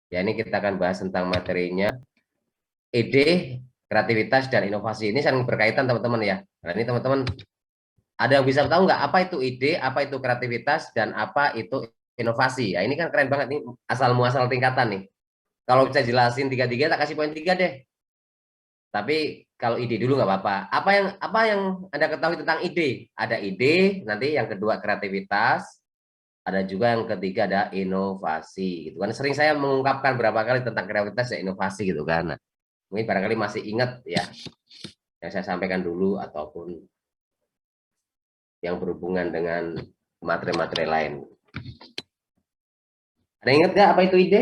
Ya, ini kita akan bahas tentang materinya ide, kreativitas, dan inovasi. Ini saling berkaitan teman-teman ya. Nah, ini teman-teman ada yang bisa tahu nggak apa itu ide, apa itu kreativitas, dan apa itu inovasi? Ya, ini kan keren banget nih, asal muasal tingkatan nih. Kalau bisa jelasin tiga-tiga, tak kasih poin 3 deh. Tapi kalau ide dulu nggak apa-apa. Apa yang Anda ketahui tentang ide? Ada ide, nanti yang kedua kreativitas, ada juga yang ketiga ada inovasi gitu kan. Sering saya mengungkapkan berapa kali tentang kreativitas dan inovasi gitu kan. Nah, mungkin barangkali masih ingat ya yang saya sampaikan dulu ataupun yang berhubungan dengan materi-materi lain. Ada ingat nggak apa itu ide?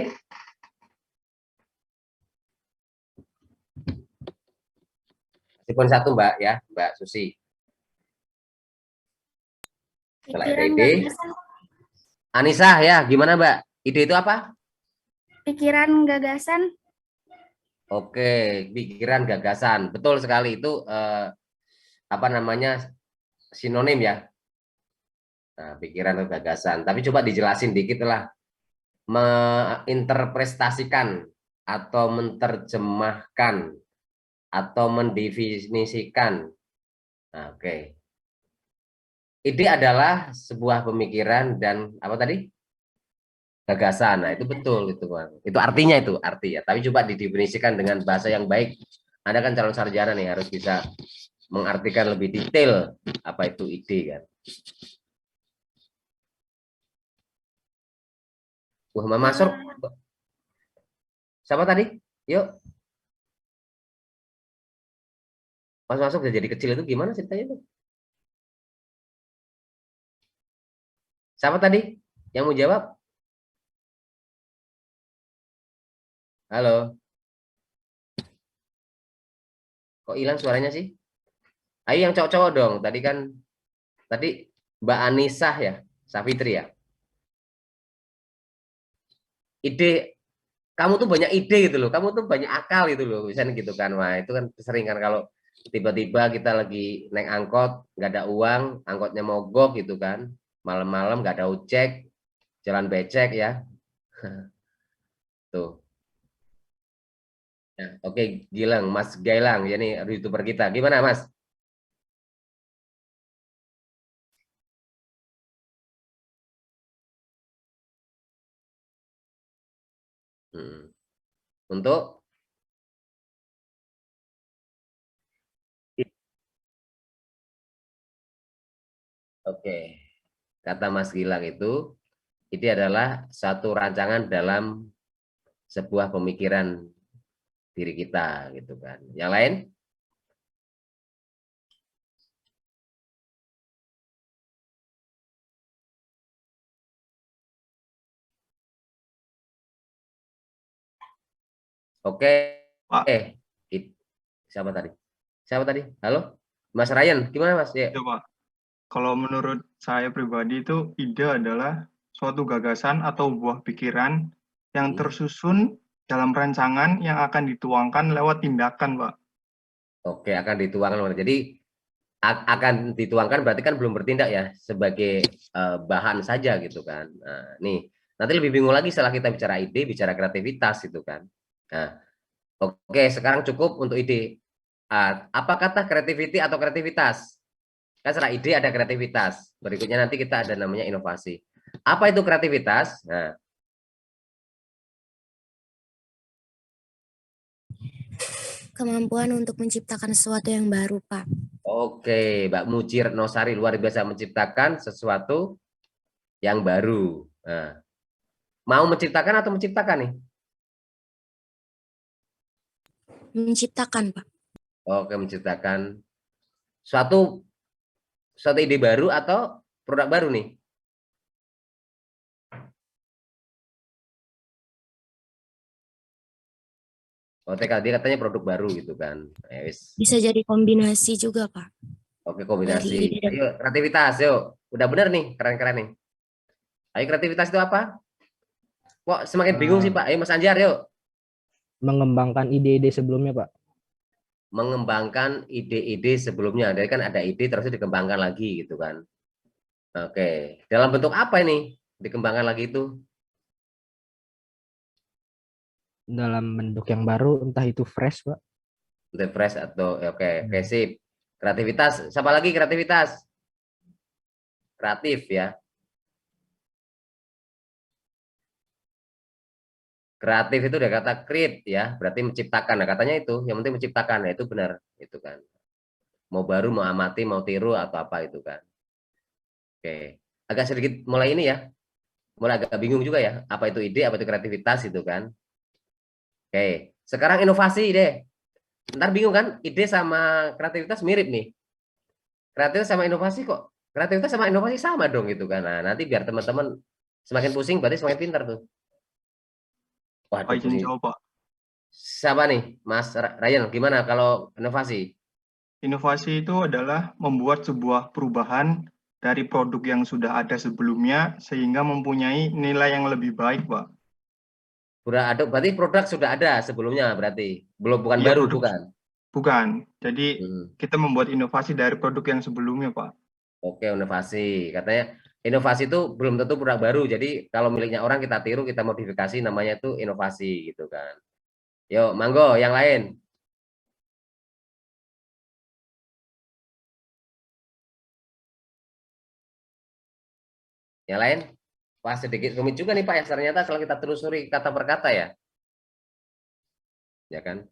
Meskipun satu Mbak ya, Mbak Susi. Setelah ada Pikiran ide, gagasan. Anissa ya, gimana Mbak? Ide itu apa? Pikiran gagasan. Oke, pikiran gagasan. Betul sekali itu apa namanya sinonim ya. Nah, pikiran atau gagasan. Tapi coba dijelasin dikit lah. Menginterpretasikan atau menerjemahkan atau mendefinisikan. Nah, oke. Ide adalah sebuah pemikiran dan apa tadi? Gagasan. Nah, itu betul itu, Bang. Itu artinya itu arti ya. Tapi coba didefinisikan dengan bahasa yang baik. Anda kan calon sarjana nih harus bisa mengartikan lebih detail apa itu ide kan. Wah, masuk. Siapa tadi? Yuk, masuk udah jadi kecil itu gimana ceritanya itu? Siapa tadi yang mau jawab? Halo, kok hilang suaranya sih? Ayo yang cowok-cowok dong. Tadi Mbak Anisah ya, Safitri ya. Ide, kamu tuh banyak ide gitu loh. Kamu tuh banyak akal gitu loh. Misalnya gitu kan. Wah, itu kan sering kan kalau tiba-tiba kita lagi naik angkot, nggak ada uang, angkotnya mogok gitu kan. Malam-malam nggak ada ojek, jalan becek ya. Tuh. Nah, oke, Gilang, Mas Gailang, ya nih YouTuber kita. Gimana, Mas? Hmm. Untuk, oke, kata Mas Gilang itu adalah satu rancangan dalam sebuah pemikiran diri kita, gitu kan. Yang lain, oke. Pak, It- Siapa tadi? Siapa tadi? Halo, Mas Ryan, gimana Mas? Ya. coba. Kalau menurut saya pribadi itu ide adalah suatu gagasan atau buah pikiran yang Hmm. tersusun dalam rancangan yang akan dituangkan lewat tindakan, Pak. Oke, akan dituangkan. Jadi akan dituangkan berarti kan belum bertindak ya sebagai bahan saja gitu kan. Nah, nih nanti lebih bingung lagi setelah kita bicara ide, bicara kreativitas itu kan. Nah, oke, sekarang cukup untuk ide. Apa kata creativity atau kreativitas? Kan setelah ide ada kreativitas. Berikutnya nanti kita ada namanya inovasi. Apa itu kreativitas? Nah, Kemampuan untuk menciptakan sesuatu yang baru, Pak. oke, Mbak Muci Retnosari luar biasa menciptakan sesuatu yang baru. Nah, mau menciptakan atau menciptakan nih? Menciptakan, Pak. Oke, menciptakan suatu suatu ide baru atau produk baru nih? Oh, TKD katanya produk baru gitu kan. Bisa jadi kombinasi juga, Pak. Oke, Dari kombinasi. ide dan Ayo, kreativitas, yuk. Udah bener nih, keren-keren nih. Ayo, kreativitas itu apa? Kok semakin bingung sih, Eh, Pak? Ayo, Mas Anjar, yuk. mengembangkan ide-ide sebelumnya, Pak. Mengembangkan ide-ide sebelumnya. Jadi kan ada ide terus dikembangkan lagi gitu kan. Oke, dalam bentuk apa ini? Dikembangkan lagi itu? dalam bentuk yang baru, entah itu fresh, Pak. The fresh atau oke, sip. Kreativitas, siapa lagi kreativitas? Kreatif ya. Kreatif itu udah kata create ya, berarti menciptakan. Nah, katanya itu, yang penting menciptakan, ya itu benar, itu kan. Mau baru, mau amati, mau tiru atau apa itu kan. Oke, agak sedikit mulai ini ya, mulai agak bingung juga ya, apa itu ide, apa itu kreativitas itu kan. Oke, sekarang inovasi deh. Ntar bingung kan, ide sama kreativitas mirip nih. Kreativitas sama inovasi kok, kreativitas sama inovasi sama dong gitu kan. Nah, nanti biar teman-teman semakin pusing, berarti semakin pintar tuh. Pak Waduh, izin pusing. jawab, Pak. Siapa nih, Mas Ryan? Gimana kalau inovasi? Inovasi itu adalah membuat sebuah perubahan dari produk yang sudah ada sebelumnya sehingga mempunyai nilai yang lebih baik, Pak. Udah ada, berarti produk sudah ada sebelumnya berarti. Belum, bukan Iya, baru, produk bukan. bukan. Jadi Hmm. kita membuat inovasi dari produk yang sebelumnya, Pak. Oke, inovasi. Katanya inovasi itu belum tentu produk baru. Jadi kalau miliknya orang kita tiru, kita modifikasi, namanya itu inovasi gitu kan. Yuk, manggo yang lain. Yang lain? Wah, sedikit rumit juga nih Pak ya. Ternyata kalau kita telusuri kata per kata ya. Ya kan?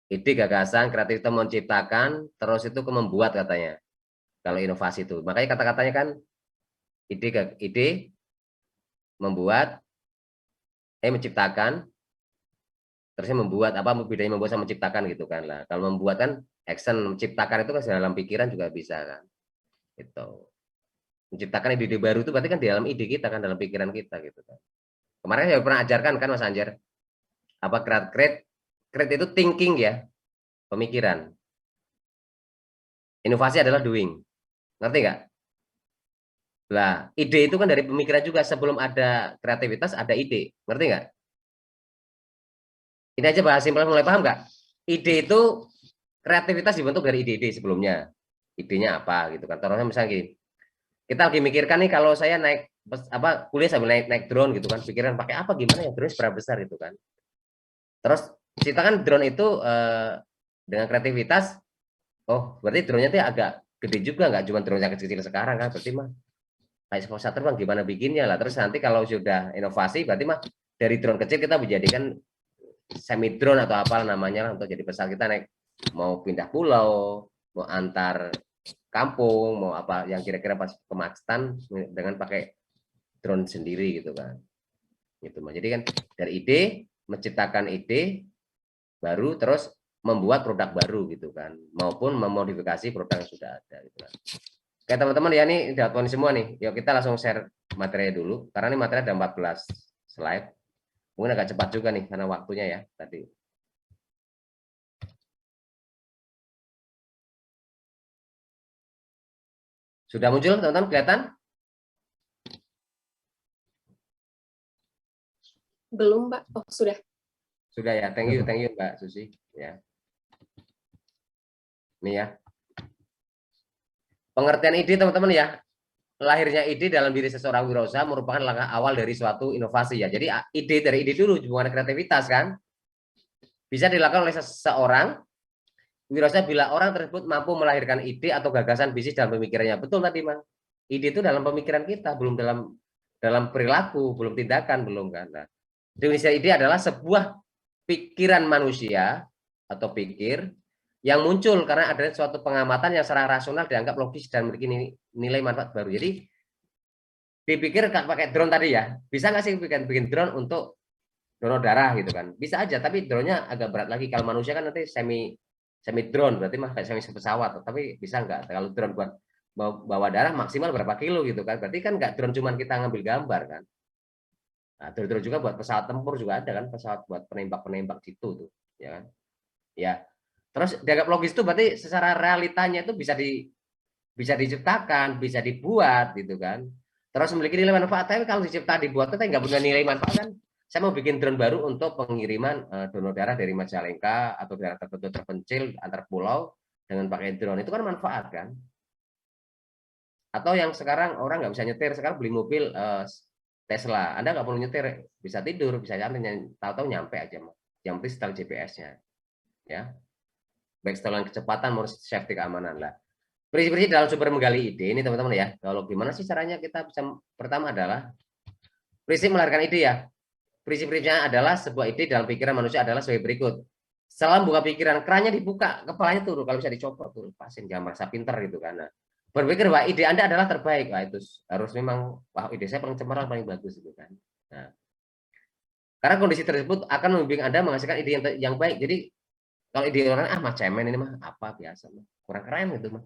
Ide, gagasan, kreativitas menciptakan, terus itu ke membuat katanya. Kalau inovasi itu. Makanya kata-katanya kan ide membuat, menciptakan, terusnya membuat, apa bedanya membuat sama menciptakan gitu kan lah. Kalau membuat kan action, menciptakan itu kan dalam pikiran juga bisa kan. Gitu. Menciptakan ide-ide baru itu berarti kan di dalam ide kita kan, dalam pikiran kita gitu kan. Kemarin saya pernah ajarkan kan Mas Anjar, apa create itu thinking ya, pemikiran. Inovasi adalah doing. Ngerti nggak? Lah, ide itu kan dari pemikiran juga. Sebelum ada kreativitas ada ide. Ngerti nggak? Ini aja bahas simpel, mulai paham nggak? Ide itu, kreativitas dibentuk dari ide-ide sebelumnya. Idenya apa gitu kan. Taruhnya misalnya gini, kita lagi mikirkan nih kalau saya naik apa kuliah sambil naik drone gitu kan, pikiran pakai apa, gimana ya, drone seberapa besar gitu kan. Terus kita kan drone itu dengan kreativitas, oh berarti drone-nya tuh agak gede juga, nggak cuma drone yang kecil-kecil sekarang kan, berarti mah kayak pesawat terbang gimana bikinnya lah. Terus nanti kalau sudah inovasi berarti mah dari drone kecil kita menjadikan semi drone atau apa namanya lah, untuk jadi pesawat kita naik, mau pindah pulau, mau antar kampung, mau apa yang kira-kira pas kemacetan dengan pakai drone sendiri gitu kan. Gitu mah. Jadi kan dari ide, menciptakan ide baru, terus membuat produk baru gitu kan, maupun memodifikasi produk yang sudah ada gitu kan. Oke teman-teman ya, ini udah poin semua nih. Yuk kita langsung share materi dulu, karena ini materi ada 14 slide. Mungkin agak cepat juga nih karena waktunya ya tadi. Sudah muncul teman-teman, kelihatan? Belum, Pak. Oh, sudah. Sudah ya, thank you Mbak Susi ya. Ini ya. Pengertian ide teman-teman ya. Lahirnya ide dalam diri seseorang wirausaha merupakan langkah awal dari suatu inovasi ya. Jadi ide dari ide dulu, bukan kreativitas kan. Bisa dilakukan oleh seseorang wirausaha bila orang tersebut mampu melahirkan ide atau gagasan bisnis dalam pemikirannya. Betul tadi, Mang. Ide itu dalam pemikiran kita, belum dalam perilaku, belum tindakan, belum kan. Nah, definisi ide adalah sebuah pikiran manusia atau pikir yang muncul karena ada suatu pengamatan yang secara rasional dianggap logis dan memiliki nilai manfaat baru. Jadi dipikir pakai drone tadi ya, bisa nggak sih bikin drone untuk donor darah gitu kan? Bisa aja, tapi drone-nya agak berat lagi. Kalau manusia kan nanti semi drone, berarti mah kayak semi pesawat. Tapi bisa nggak? Kalau drone buat bawa darah maksimal berapa kilo gitu kan? Berarti kan nggak drone cuman kita ngambil gambar kan? Nah, drone juga buat pesawat tempur juga ada kan, pesawat buat penembak gitu tuh, ya kan? Ya. Terus dianggap logis itu berarti secara realitanya itu bisa diciptakan, bisa dibuat gitu kan. Terus memiliki nilai manfaat, tapi kalau dicipta dibuat itu nggak punya nilai manfaat kan. Saya mau bikin drone baru untuk pengiriman donor darah dari Majalengka atau daerah tertentu terpencil antar pulau dengan pakai drone, itu kan manfaat kan. Atau yang sekarang orang nggak bisa nyetir, sekarang beli mobil Tesla. Anda nggak perlu nyetir, bisa tidur, bisa jalan, tahu-tahu nyampe aja, yang penting setel GPS-nya, ya. Baik setelan kecepatan maupun safety keamanan lah. Prinsip-prinsip dalam sumber menggali ide ini teman-teman ya. Kalau gimana sih caranya kita bisa, pertama adalah prinsip melahirkan ide ya. Prinsip-prinsipnya adalah sebuah ide dalam pikiran manusia adalah sebagai berikut. Setelah buka pikiran, kerannya dibuka, kepalanya turun, kalau bisa dicopot tuh, lepasin, jangan merasa pintar gitu kan. Nah, berpikir bahwa ide Anda adalah terbaik, wah itu harus memang, wah ide saya paling cemerlang, paling bagus gitu kan. Nah, karena kondisi tersebut akan membimbing Anda menghasilkan ide yang baik. Jadi kalau ide orang mah cemen ini mah apa biasa mah, kurang keren gitu mah.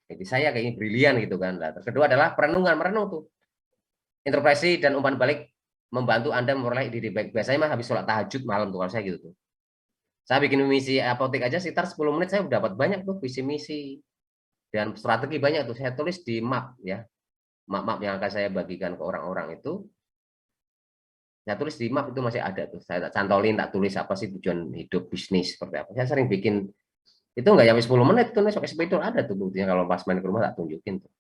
Jadi saya kayaknya brilian gitu kan. Nah, kedua adalah perenungan, merenung tuh. Interpretasi dan umpan balik membantu Anda memperoleh ide baik. Biasanya mah habis sholat tahajud malam tuh kalau saya gitu tuh. Saya bikin misi apotek aja sekitar 10 menit saya udah dapat banyak tuh visi misi dan strategi banyak tuh saya tulis di map ya. Map-map yang akan saya bagikan ke orang-orang itu saya tulis di map itu masih ada tuh. Saya cantolin, tak tulis apa sih tujuan hidup bisnis seperti apa. Saya sering bikin itu enggak sampai 10 menit tuh pakai sepeda ada tuh buktinya kalau pas main ke rumah tak tunjukin tuh.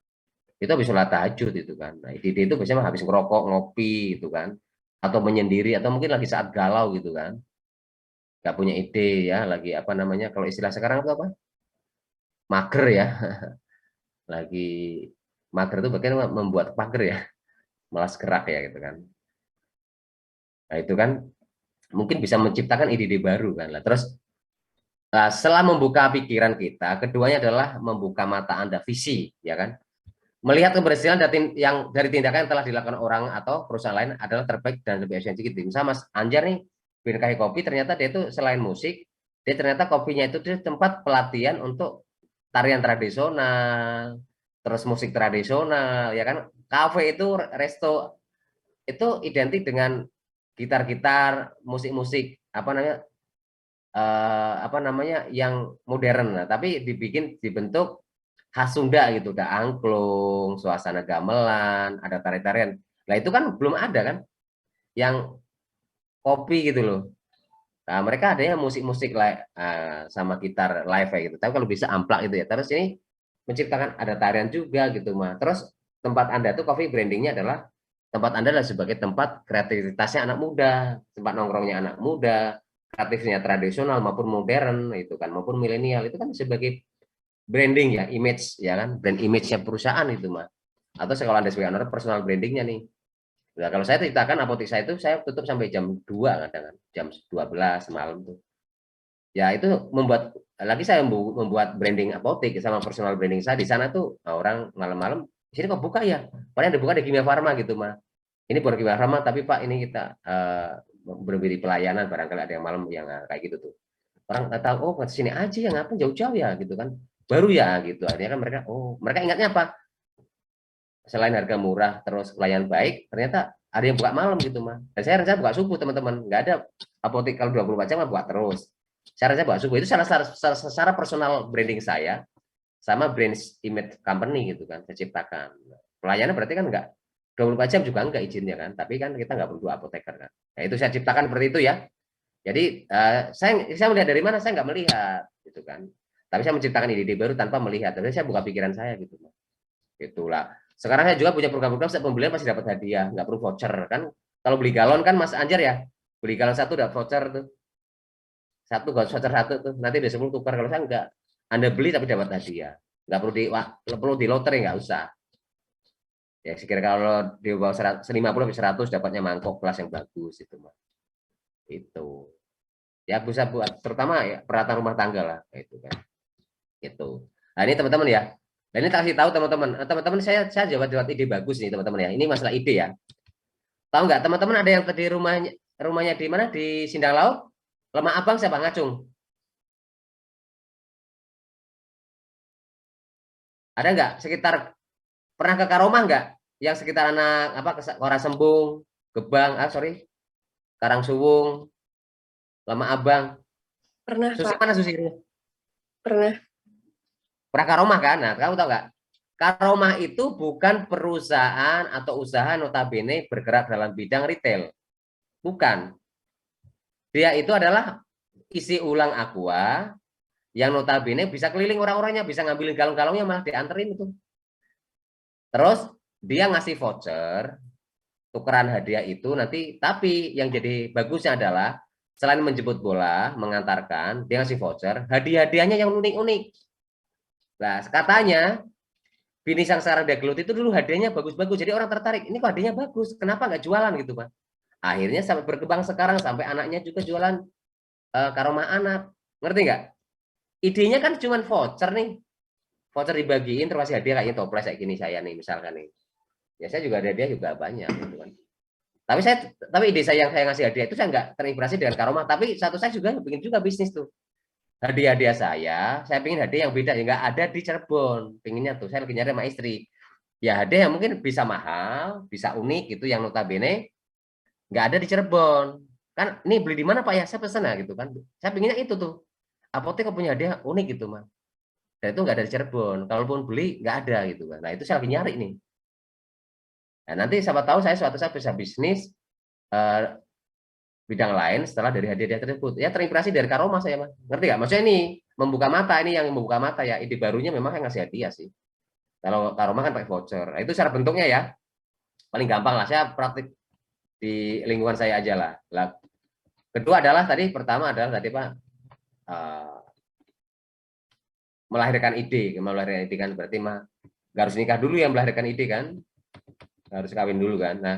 Itu habis sholat tahajud itu kan. Nah, ide itu biasanya habis ngerokok, ngopi gitu kan. Atau menyendiri atau mungkin lagi saat galau gitu kan. Nggak punya ide ya, lagi apa namanya, kalau istilah sekarang itu apa? Mager ya. Lagi mager itu bagaimana membuat pager ya. Malas gerak ya gitu kan. Nah, itu kan mungkin bisa menciptakan ide-ide baru kan. Lah terus setelah membuka pikiran kita, keduanya adalah membuka mata Anda, visi, ya kan? Melihat keberhasilan yang dari tindakan yang telah dilakukan orang atau perusahaan lain adalah terbaik dan lebih efisien gitu. Misalnya Mas Anjar nih, Binkahi Kopi, ternyata dia itu selain musik, dia ternyata kopinya itu di tempat pelatihan untuk tarian tradisional, terus musik tradisional, ya kan? Kafe itu, resto itu identik dengan gitar-gitar, musik-musik apa namanya yang modern, nah, tapi dibentuk khas Sunda gitu, ada angklung, suasana gamelan, ada tari-tarian. Nah itu kan belum ada kan, yang kopi gitu loh. Nah mereka ada yang musik-musik sama gitar live kayak gitu. Tapi kalau bisa amplak itu ya. Terus ini menciptakan ada tarian juga gitu mah. Terus tempat Anda tuh coffee brandingnya adalah tempat Anda adalah sebagai tempat kreativitasnya anak muda, tempat nongkrongnya anak muda, kreatifnya tradisional maupun modern itu kan, maupun milenial itu kan sebagai branding ya, image ya kan, brand image-nya perusahaan itu mah. Atau kalau Anda sebagai owner personal brandingnya nih. Nah, kalau saya ceritakan apotek saya itu saya tutup sampai jam 2 kadang, jam 12 malam tuh. Ya itu membuat lagi saya membuat branding apotek sama personal branding saya di sana tuh orang malam-malam di sini kok buka ya? Padahal yang dibuka di Kimia Farma gitu mah. Ini bukan Kimia Farma tapi Pak ini kita berberi pelayanan barangkali ada yang malam yang kayak gitu tuh. Orang nggak tahu, oh ke sini aja ya ngapain jauh-jauh ya gitu kan. Baru ya gitu. Artinya kan mereka, oh mereka ingatnya apa? Selain harga murah terus pelayanan baik, ternyata ada yang buka malam gitu mah. Dan saya rencana buka subuh teman-teman. Nggak ada apotek kalau 24 jam buka terus. Saya rencana buka subuh itu secara personal branding saya sama brand image company gitu kan saya ciptakan. Pelayanan berarti kan enggak 24 jam juga enggak izinnya kan, tapi kan kita enggak perlu apoteker kan. Nah, itu saya ciptakan seperti itu ya. Jadi saya melihat dari mana saya enggak melihat gitu kan. Tapi saya menciptakan ide-ide baru tanpa melihat. Tapi saya buka pikiran saya gitu. Itulah. Sekarang saya juga punya program-program setiap pembelian pasti dapat hadiah, nggak perlu voucher kan. Kalau beli galon kan Mas Anjar ya, beli galon satu dapat voucher tuh. Satu voucher satu tuh, nanti dia 10 tukar. Kalau saya enggak, Anda beli tapi dapat hadiah. Nggak perlu di lotre, nggak usah. Ya sekira kalau di bawah 150 sampai 100 dapatnya mangkok kelas yang bagus itu mah. Itu. Ya bisa buat terutama ya peralatan rumah tangga lah itu kan. Itu. Nah, ini teman-teman ya. Nah, ini kasih tahu teman-teman. Teman-teman saya jawab ide bagus nih teman-teman ya. Ini masalah ide ya. Tahu nggak teman-teman ada yang tadi rumahnya di mana? Di Sindang Laut? Lemah Abang siapa Ngacung? Ada nggak sekitar pernah ke Karomah nggak? Yang sekitar anak apa Karasembung, Gebang, Karangsuwung, Lemah Abang. Pernah, Susi Pak. mana Susi? Pernah. Pernah Karomah kan? Nah, kamu tahu nggak? Karomah itu bukan perusahaan atau usaha notabene bergerak dalam bidang retail. Bukan. Dia itu adalah isi ulang aqua yang notabene bisa keliling orang-orangnya, bisa ngambilin galon-galonnya malah dianterin itu. Terus dia ngasih voucher tukeran hadiah itu nanti, tapi yang jadi bagusnya adalah selain menjemput bola, mengantarkan, dia ngasih voucher, hadiah-hadiahnya yang unik-unik. Nah, katanya bini yang sekarang dia gelut itu dulu hadiahnya bagus-bagus, jadi orang tertarik, ini kok hadiahnya bagus, kenapa nggak jualan gitu Pak. Akhirnya sampai berkembang sekarang, sampai anaknya juga jualan karomah anak, ngerti nggak? Idenya kan cuma voucher nih, voucher dibagiin terus kasih hadiah kayak toples kayak gini saya nih misalkan nih. Ya saya juga ada hadiah juga banyak gitu kan. Tapi ide saya yang saya ngasih hadiah itu saya nggak terinspirasi dengan karomah, tapi satu saya juga bikin juga bisnis tuh. Hadiah-hadiah saya pengen hadiah yang beda, yang nggak ada di Cirebon. Pengennya tuh, saya lagi nyari sama istri. Ya hadiah yang mungkin bisa mahal, bisa unik gitu, yang notabene nggak ada di Cirebon. Kan ini beli di mana Pak ya? Saya pesan gitu kan. Saya pengennya itu tuh. Apotek punya hadiah unik gitu Mas. Dan itu nggak ada di Cirebon. Kalaupun beli nggak ada gitu kan. Nah itu saya lagi nyari nih. Nah, nanti siapa tahu saya suatu saat bisa bisnis bidang lain setelah dari hadiah tersebut. Ya terinspirasi dari karomah saya Mas. Ngerti nggak? Maksudnya ini membuka mata, ini yang membuka mata ya. Ide barunya memang yang ngasih hadiah sih. Kalau karomah kan pakai voucher. Nah, itu cara bentuknya ya. Paling gampang lah. Saya praktik di lingkungan saya aja lah. Kedua adalah tadi, pertama adalah tadi Pak, melahirkan ide kan berarti mah nggak harus nikah dulu yang melahirkan ide kan, harus kawin dulu kan. Nah,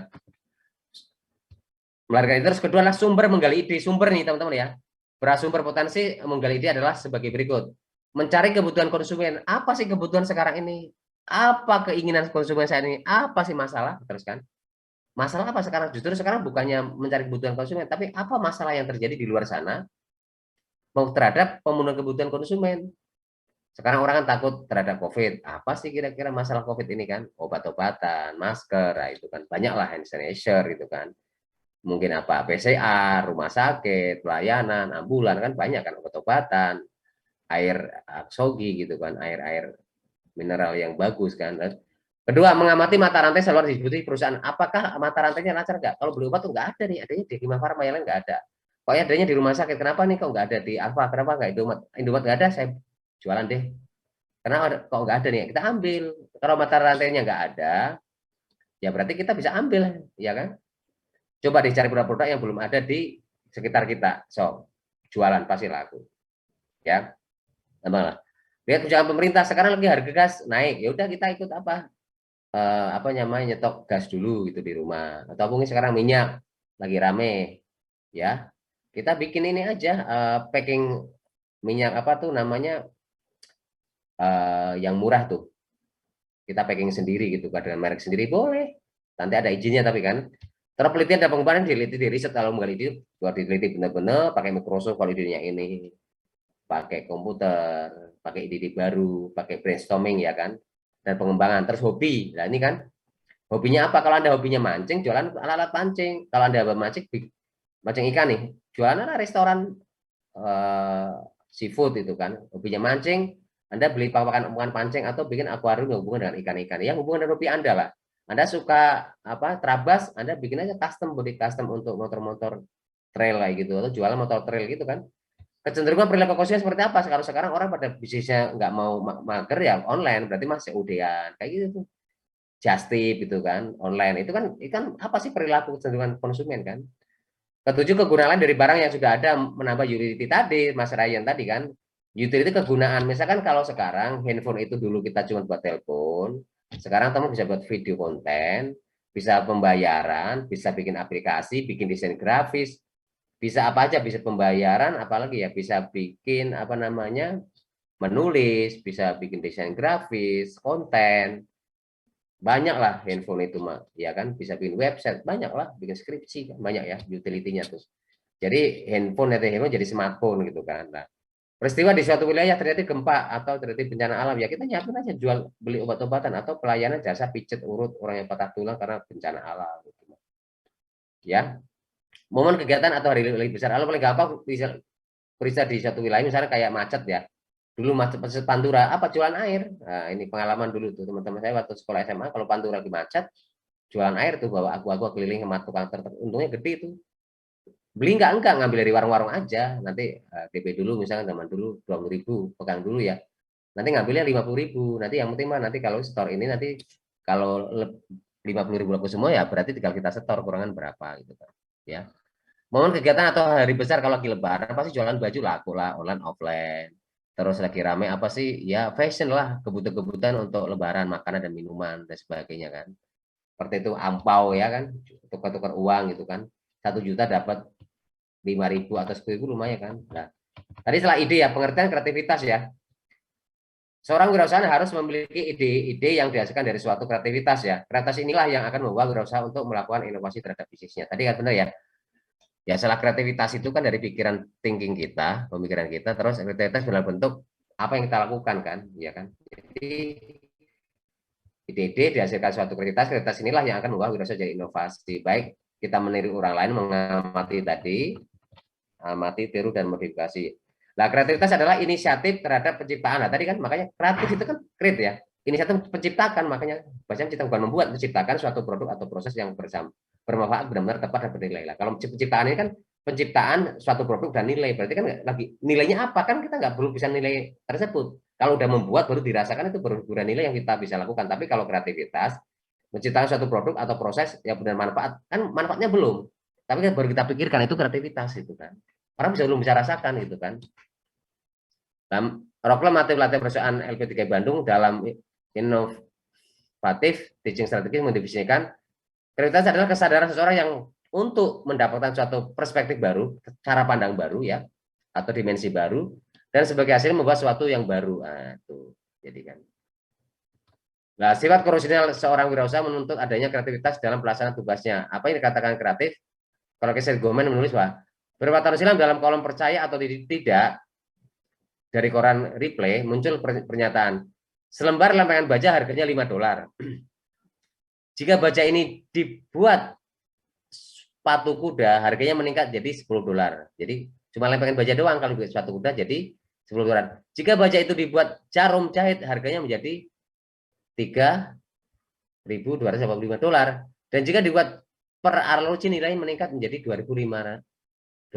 melahirkan ide terus kedua adalah sumber menggali ide. Sumber nih teman-teman ya, bersumber potensi menggali ide adalah sebagai berikut: mencari kebutuhan konsumen. Apa sih kebutuhan sekarang ini? Apa keinginan konsumen saya ini? Apa sih masalah? Terus kan, masalah apa sekarang? Justru sekarang bukannya mencari kebutuhan konsumen, tapi apa masalah yang terjadi di luar sana mau terhadap pemenuhan kebutuhan konsumen. Sekarang orang kan takut terhadap COVID. Apa sih kira-kira masalah COVID ini kan? Obat-obatan, masker, nah itu kan banyak lah, hand sanitizer gitu kan. Mungkin apa? PCR, rumah sakit, pelayanan, ambulan kan banyak kan, obat-obatan, air aksogi gitu kan, air-air mineral yang bagus kan. Kedua, mengamati mata rantai seluruh distribusi perusahaan. Apakah mata rantainya lancar nggak? Kalau beli obat tuh nggak ada nih, adanya di Kimia Farma, yang lain nggak ada. Pokoknya adanya di rumah sakit. Kenapa nih kok nggak ada di Alfa? Kenapa nggak Indomaret? Indomaret nggak ada, saya jualan deh. Karena kok nggak ada nih, kita ambil. Kalau mata rantainya nggak ada, ya berarti kita bisa ambil, ya kan? Coba dicari produk-produk yang belum ada di sekitar kita. So, jualan pasti laku. Ya, sama. Lihat kebijakan pemerintah sekarang lagi harga gas naik, ya udah kita ikut apa namanya, nyetok gas dulu gitu di rumah. Atau mungkin sekarang minyak lagi rame, ya kita bikin ini aja, packing minyak apa tuh namanya, yang murah tuh, kita packing sendiri gitu kan, dengan merek sendiri boleh, nanti ada izinnya tapi kan. Terus penelitian dan pengembangan diliti, di riset, kalau menggali ide buat diteliti benar-benar pakai Microsoft kalau idenya ini, pakai komputer, pakai ide baru, pakai brainstorming ya kan, dan pengembangan. Terus hobi, nah ini kan hobinya apa? Kalau Anda hobinya mancing, jualan alat-alat mancing. Kalau Anda mancing ikan nih, jualan restoran seafood itu kan. Hobinya mancing, Anda beli pakan pancing atau bikin akuarium yang hubungan dengan ikan-ikan. Yang hubungan dengan hobi Anda lah. Anda suka apa, trabas, Anda bikin aja custom, body custom untuk motor-motor trail kayak gitu, atau jualan motor trail gitu kan. Kecenderungan perilaku konsumen seperti apa? Sekarang orang pada bisnisnya nggak mau mager ya online, berarti masih COD-an kayak gitu tuh. Just tip gitu kan, online itu kan apa sih perilaku kecenderungan konsumen kan. Ketujuh, kegunaan dari barang yang sudah ada, menambah utility tadi Mas Ryan tadi kan. Utility kegunaan, misalkan kalau sekarang handphone itu dulu kita cuma buat telepon, sekarang teman bisa buat video konten, bisa pembayaran, bisa bikin aplikasi, bikin desain grafis, bisa apa aja, bisa pembayaran, apalagi ya bisa bikin apa namanya, menulis, bisa bikin desain grafis, konten. Banyak lah handphone itu mah, ya kan, bisa bikin website, banyak lah, bikin skripsi, banyak ya utility-nya tuh. Jadi handphone jadi smartphone gitu kan. Nah, peristiwa di suatu wilayah terjadi gempa atau terjadi bencana alam, ya kita nyiapin aja, jual beli obat-obatan atau pelayanan jasa pijet urut orang yang patah tulang karena bencana alam gitu. Ya, momen kegiatan atau hari besar. Kalau paling gampang bisa di suatu wilayah, misalnya kayak macet ya, dulu macet Pantura, apa, jualan air. Nah, ini pengalaman dulu tuh teman-teman saya waktu sekolah SMA, kalau Pantura lagi macet, jualan air tuh, bawa aqua keliling sama tukang tertentu, untungnya gede itu. Beli enggak, ngambil dari warung-warung aja, nanti DP dulu, misalnya zaman dulu 20.000, pegang dulu ya, nanti ngambilnya 50.000, nanti yang penting mah nanti kalau store ini nanti kalau 50.000 laku semua ya berarti tinggal kita setor kurangan berapa gitu kan ya. Momen kegiatan atau hari besar kalau lagi lebaran pasti jualan baju laku lah online offline. Terus lagi rame apa sih ya fashion lah, kebutuhan-kebutuhan untuk lebaran, makanan dan minuman dan sebagainya kan. Seperti itu ampau ya kan, tukar-tukar uang gitu kan. 1 juta dapat 5.000 atau 10.000 lumayan kan. Nah, tadi setelah ide ya, pengertian kreativitas ya. Seorang wirausaha harus memiliki ide-ide yang dihasilkan dari suatu kreativitas ya. Kreativitas inilah yang akan membawa wirausaha untuk melakukan inovasi terhadap bisnisnya. Tadi kan benar ya. Ya salah kreativitas itu kan dari pikiran thinking kita, pemikiran kita, terus kreativitas dalam bentuk apa yang kita lakukan kan, ya kan. Jadi ide-ide dihasilkan suatu kreativitas inilah yang akan membawa wirausaha jadi inovasi. Baik kita meniru orang lain, mengamati tadi, amati, tiru dan modifikasi. Nah, kreativitas adalah inisiatif terhadap penciptaan. Nah, tadi kan makanya kreatif itu kan create ya. Inisiatif penciptakan, makanya bacaan kita bukan membuat, menciptakan suatu produk atau proses yang bermanfaat, benar-benar tepat dan bernilai. Lah, kalau penciptaan ini kan penciptaan suatu produk dan nilai. Berarti kan lagi nilainya apa kan kita nggak perlu bisa nilai tersebut. Kalau udah membuat baru dirasakan itu baru nilai yang kita bisa lakukan. Tapi kalau kreativitas menciptakan suatu produk atau proses yang benar manfaat kan manfaatnya belum. Tapi kan baru kita pikirkan itu kreativitas itu kan. Orang belum bisa rasakan gitu kan. Dalam program materi perusahaan LP3 Bandung dalam inovatif teaching strategi mendefinisikan kreativitas adalah kesadaran seseorang yang untuk mendapatkan suatu perspektif baru, cara pandang baru ya, atau dimensi baru, dan sebagai hasil membuat sesuatu yang baru. Nah, tuh, jadi kan. Nah, sifat krusial seorang wirausaha menuntut adanya kreativitas dalam pelaksanaan tugasnya. Apa yang dikatakan kreatif? Kalau Keser Gomen menulis bahwa beberapa tahun silam dalam kolom percaya atau tidak dari koran Replay muncul pernyataan selembar lempengan baja harganya $5. Jika baja ini dibuat sepatu kuda harganya meningkat jadi $10. Jadi cuma lempengan baja doang, kalau dibuat sepatu kuda jadi $10. Jika baja itu dibuat jarum jahit harganya menjadi $3.285. Dan jika dibuat per arloji nilainya meningkat menjadi $250.000.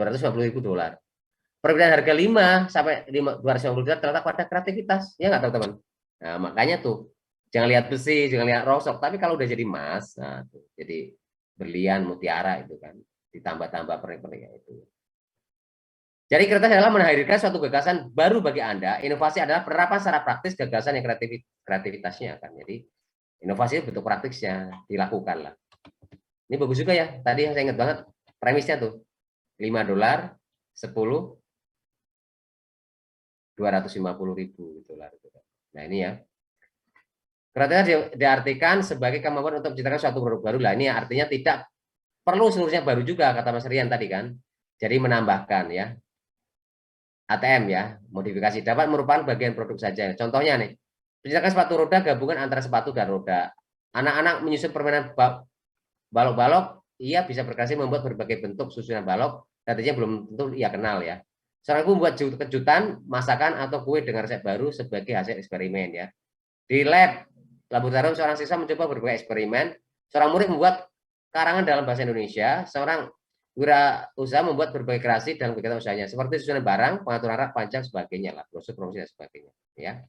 Perbedaan harga 5 sampai $250 terletak pada kreativitas, ya nggak teman-teman? Nah, makanya tuh jangan lihat besi, jangan lihat rosok, tapi kalau udah jadi emas, nah tuh, jadi berlian, mutiara itu kan, ditambah-tambah pernik-perniknya itu. Jadi kreativitas adalah menghadirkan suatu gagasan baru bagi Anda. Inovasi adalah penerapan secara praktis gagasan yang kreativitasnya kan. Jadi inovasi itu bentuk praktisnya dilakukan lah. Ini bagus juga ya. Tadi yang saya ingat banget premisnya tuh $5, 10, 250.000 gitu lah. Nah ini ya. Kreativitas diartikan sebagai kemampuan untuk menciptakan suatu produk baru lah. Ini artinya tidak perlu seluruhnya baru juga kata Mas Rian tadi kan. Jadi menambahkan ya. ATM ya, modifikasi dapat merupakan bagian produk saja. Contohnya nih, menciptakan sepatu roda gabungan antara sepatu dan roda. Anak-anak menyusun permainan balok-balok, ia bisa berkreasi membuat berbagai bentuk susunan balok. Tadinya belum tentu ia kenal ya. Seorang ibu membuat kejutan, masakan atau kue dengan resep baru sebagai hasil eksperimen ya. Di laboratorium seorang siswa mencoba berbagai eksperimen. Seorang murid membuat karangan dalam bahasa Indonesia. Seorang wirausaha membuat berbagai kreasi dalam kegiatan usahanya seperti susunan barang, pengaturan rak, panjang, sebagainya lah, proses promosi dan sebagainya. Ya.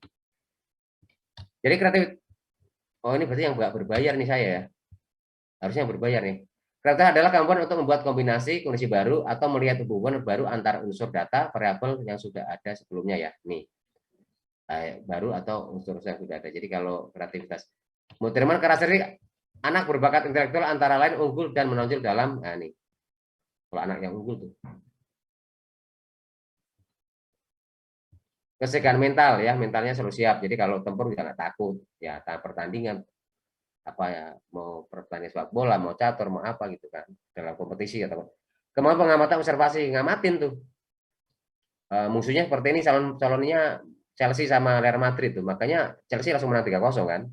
Jadi kreatif. Oh ini berarti yang nggak berbayar nih saya ya. Harusnya berbayar nih. Kreativitas adalah kemampuan untuk membuat kombinasi baru atau melihat hubungan baru antar unsur data variabel yang sudah ada sebelumnya ya. Nih, baru atau unsur yang sudah ada. Jadi kalau kreativitas, Mutirman karakteristik anak berbakat intelektual antara lain unggul dan menonjol dalam, nah nih, kalau anak yang unggul tuh. Kesehatan mental ya, mentalnya selalu siap. Jadi kalau tempur jangan takut ya, pertandingan apa ya, mau pertandingan sepak bola, mau catur, mau apa gitu kan, dalam kompetisi atau kemampuan pengamatan observasi, ngamatin tuh musuhnya seperti ini, calonnya Chelsea sama Real Madrid tuh, makanya Chelsea langsung menang 3-0 kan,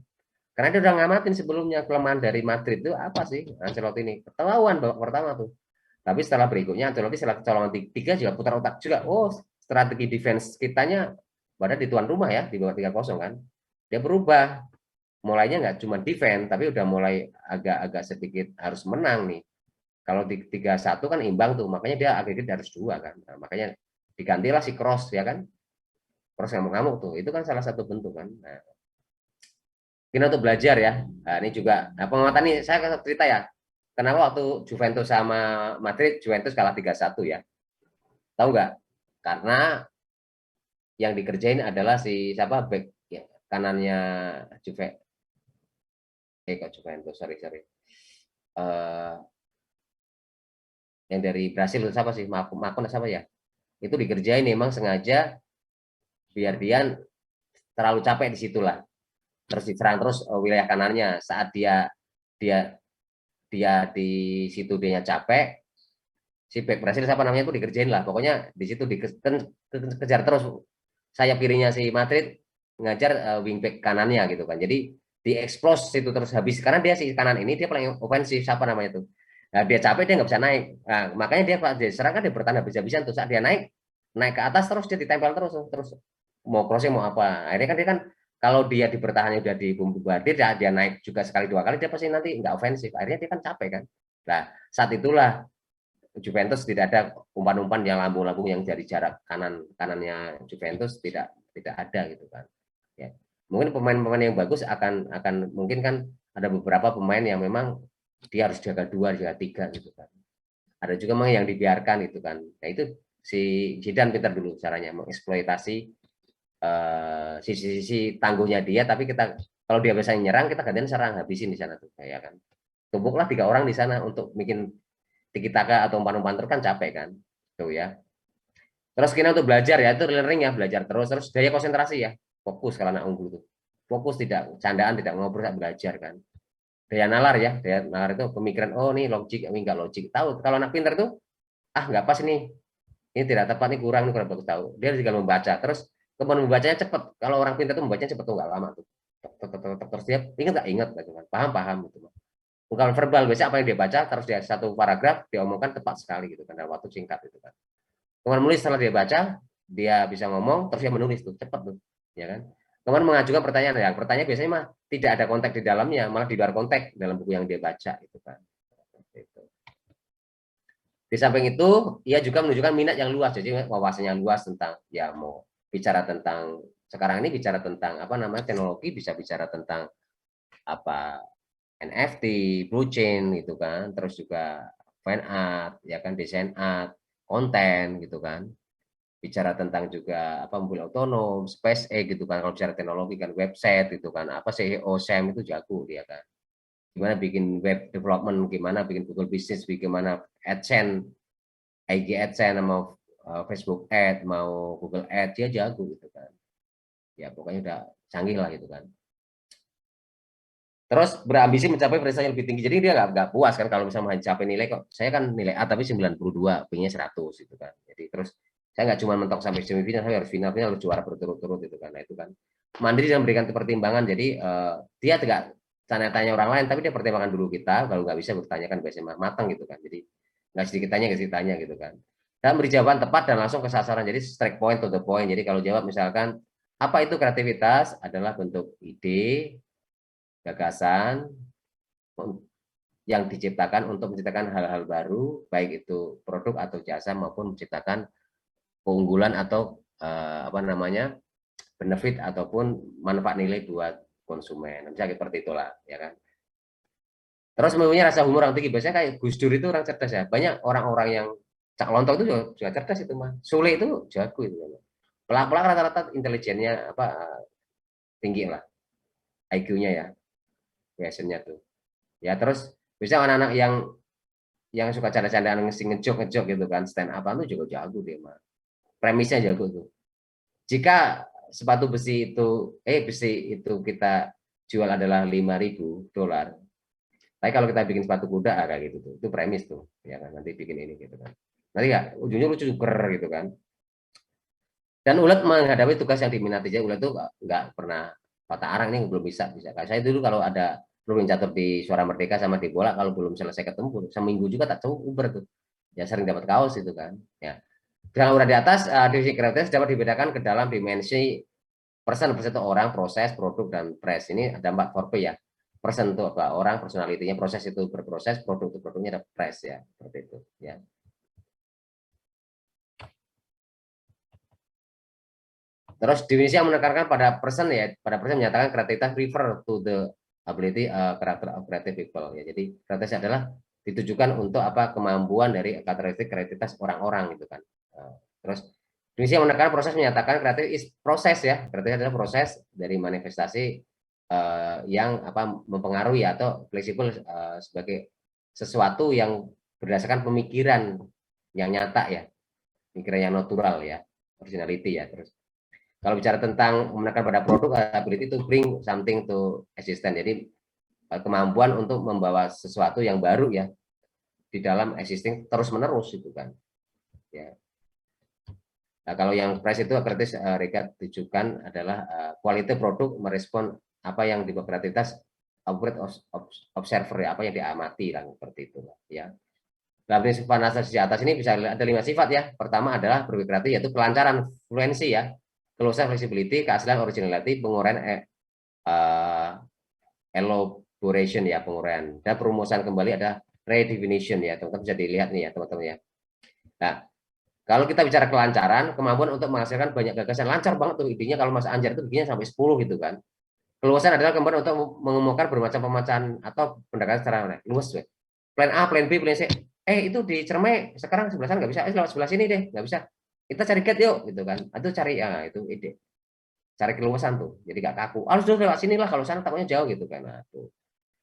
karena dia udah ngamatin sebelumnya kelemahan dari Madrid itu apa sih Ancelotti ini, ketahuan babak pertama tuh. Tapi setelah berikutnya Ancelotti setelah colongan 3 juga putar otak juga, oh strategi defense kitanya pada di tuan rumah ya, di bawah 3-0 kan, dia berubah. Mulainya nggak cuma defense, tapi udah mulai agak-agak sedikit harus menang nih. Kalau di 3-1 kan imbang tuh, makanya dia akhirnya harus 2 kan. Nah, makanya digantilah si Kroos ya kan. Kroos ngamuk-ngamuk tuh, itu kan salah satu bentuk kan. Nah, Kita untuk belajar ya. Nah, ini juga pengamatan ini saya akan cerita ya. Kenapa waktu Juventus sama Madrid, Juventus kalah 3-1 ya. Tahu nggak? Karena yang dikerjain adalah si siapa back ya, kanannya Juventus, sorry. Yang dari Brasil itu siapa sih? Makon siapa ya? Itu dikerjain memang sengaja biar dia terlalu capek di situlah. Terus diserang terus wilayah kanannya saat dia di situ dia capek, si back Brasil siapa namanya itu dikerjain lah. Pokoknya di situ dikejar terus sayap kirinya si Madrid ngajar wingback kanannya gitu kan. Jadi dieksplos situ terus habis karena dia si kanan ini dia paling ofensif siapa namanya itu. Nah, dia capek dia nggak bisa naik. Nah, makanya dia serang kan dia bertahan habis-habisan tuh saat dia naik ke atas terus dia ditempel terus mau crossing mau apa. Akhirnya kan dia kan kalau dia di bertahan udah dibombardir dia naik juga sekali dua kali dia pasti nanti nggak ofensif. Akhirnya dia kan capek kan. Nah, saat itulah Juventus tidak ada umpan-umpan yang lambung-lambung yang dari jarak kanannya Juventus tidak ada gitu kan. Ya. Mungkin pemain-pemain yang bagus akan mungkin kan ada beberapa pemain yang memang dia harus jaga 2, jaga 3 gitu kan. Ada juga memang yang dibiarkan gitu kan. Nah itu si Zidane pintar dulu caranya mengeksploitasi sisi tangguhnya dia, tapi kita kalau dia biasanya nyerang kita gantian serang habisin di sana tuh kayak kan. Tumpuklah 3 orang di sana untuk bikin tiki-taka atau umpan-umpan terus kan capek kan tuh ya. Terus kita untuk belajar ya itu learning ya, belajar terus daya konsentrasi ya, fokus kalau anak unggul tuh fokus, tidak candaan, tidak ngobrol, tidak belajar kan. Daya nalar ya, daya nalar itu pemikiran oh nih logik ini enggak logik, tahu kalau anak pintar tuh nggak pas ini tidak tepat, ini kurang bagus, tahu dia juga membaca terus kemampuan membacanya cepat. Kalau orang pintar tuh membacanya cepat tuh nggak lama tuh terus dia ingat gitu kan, paham gitu. Bukan verbal, biasanya apa yang dia baca terus dia satu paragraf dia omongkan tepat sekali gitu kan dalam waktu singkat gitu kan. Kemudian menulis setelah dia baca dia bisa ngomong terus dia menulis tuh cepat tuh ya kan. Kemudian mengajukan pertanyaan ya, pertanyaan biasanya mah tidak ada konteks di dalamnya, malah di luar konteks dalam buku yang dia baca gitu kan. Di samping itu ia juga menunjukkan minat yang luas, jadi wawasannya luas tentang ya mau bicara tentang sekarang ini bicara tentang apa namanya teknologi, bisa bicara tentang apa NFT, blockchain gitu kan, terus juga fine art, ya kan, desain art, konten gitu kan, bicara tentang juga apa mobil otonom, SpaceX gitu kan, kalau bicara teknologi kan website gitu kan, apa CEO Sam itu jago dia kan, gimana bikin web development, gimana bikin Google Business, bagaimana AdSense, IG AdSense, mau Facebook Ad, mau Google Ad, dia jago gitu kan, ya pokoknya udah canggih lah gitu kan. Terus berambisi mencapai prestasi yang lebih tinggi. Jadi dia nggak puas kan kalau misalnya mencapai nilai kok. Saya kan nilai A tapi 92, B-nya 100 gitu kan. Jadi terus saya nggak cuma mentok sampai semifinal, saya harus final harus juara berturut-turut gitu kan. Nah itu kan mandiri dan memberikan pertimbangan. Jadi dia tidak tanya-tanya orang lain, tapi dia pertimbangkan dulu kita. Kalau nggak bisa bertanyakan biasanya matang gitu kan. Jadi nggak sedikit tanya gitu kan. Dan beri jawaban tepat dan langsung ke sasaran. Jadi strike point to the point. Jadi kalau jawab misalkan apa itu kreativitas adalah bentuk ide, gagasan yang diciptakan untuk menciptakan hal-hal baru, baik itu produk atau jasa maupun menciptakan keunggulan atau apa namanya benefit ataupun manfaat nilai buat konsumen. Bisa seperti itulah, ya kan. Terus mempunyai rasa humor yang tinggi. Biasanya kayak Gus Dur itu orang cerdas ya. Banyak orang-orang yang Cak Lontong itu juga cerdas itu mah. Sule itu jago itu. Pelak-pelak rata-rata intelijennya apa tinggi lah, IQ-nya ya. Biasanya tuh ya. Terus bisa anak-anak yang suka canda-candaan ngejok gitu kan, stand up itu juga jago dia mah, premisnya jago tuh. Jika sepatu besi itu kita jual adalah $5.000, tapi kalau kita bikin sepatu kuda kayak gitu tuh, itu premis tuh ya kan, nanti bikin ini gitu kan, nanti ya ujungnya lucu gitu kan. Dan ulet menghadapi tugas yang diminati, jadi ulet tuh nggak pernah patah arang, ini belum bisa kayak saya dulu kalau ada belum catur di Suara Merdeka sama di bola, kalau belum selesai ketemu seminggu juga tak tahu uber tuh ya, sering dapat kaos itu kan ya. Dengan urat di atas definisi kreativitas dapat dibedakan ke dalam dimensi person itu orang, proses, produk, dan press. Ini ada 4 4P ya. Person itu apa, orang, personalitinya, proses itu berproses, produk itu produknya, ada press ya, seperti itu ya. Terus definisi yang menekankan pada person ya, pada person menyatakan kreativitas refer to the ability character of creative people ya. Jadi kreativitas adalah ditujukan untuk apa kemampuan dari karakteristik kreativitas orang-orang gitu kan. Terus definisi yang menekankan proses menyatakan kreatif is proses ya. Kreativitas adalah proses dari manifestasi yang apa mempengaruhi atau fleksibel sebagai sesuatu yang berdasarkan pemikiran yang nyata ya, pemikiran yang natural ya, originality ya. Terus kalau bicara tentang menekan pada produk, ability to bring something to existence. Jadi kemampuan untuk membawa sesuatu yang baru ya di dalam existing terus menerus itu kan. Ya. Nah, kalau yang price itu kreatif Rika tujukan adalah quality produk merespon apa yang di kreativitas observer ya, apa yang diamati lah seperti itu ya. Dalam prinsip analisis di atas ini bisa ada 5 sifat ya. Pertama adalah berpikir kreatif yaitu kelancaran, fluensi ya. Closure, flexibility, keaslian, originality, penguraian elaboration ya, penguraian. Dan perumusan kembali ada redefinition ya, teman-teman bisa dilihat nih ya teman-teman ya. Nah, kalau kita bicara kelancaran, kemampuan untuk menghasilkan banyak gagasan, lancar banget tuh idenya. Kalau Mas Anjar itu bikinnya sampai 10 gitu kan. Keluasan adalah kemampuan untuk mengemukakan bermacam pemecahan atau pendekatan secara luas. Plan A, plan B, plan C. Itu di Cermai sekarang sebelah sana nggak bisa, lewat sebelah sini deh, nggak bisa. Kita cari get yuk, gitu kan. Itu cari ya, itu ide. Cari keluasan tuh, jadi nggak kaku. Harus dulu lewat sini lah, kalau sana takutnya jauh gitu kan. Nah, tuh.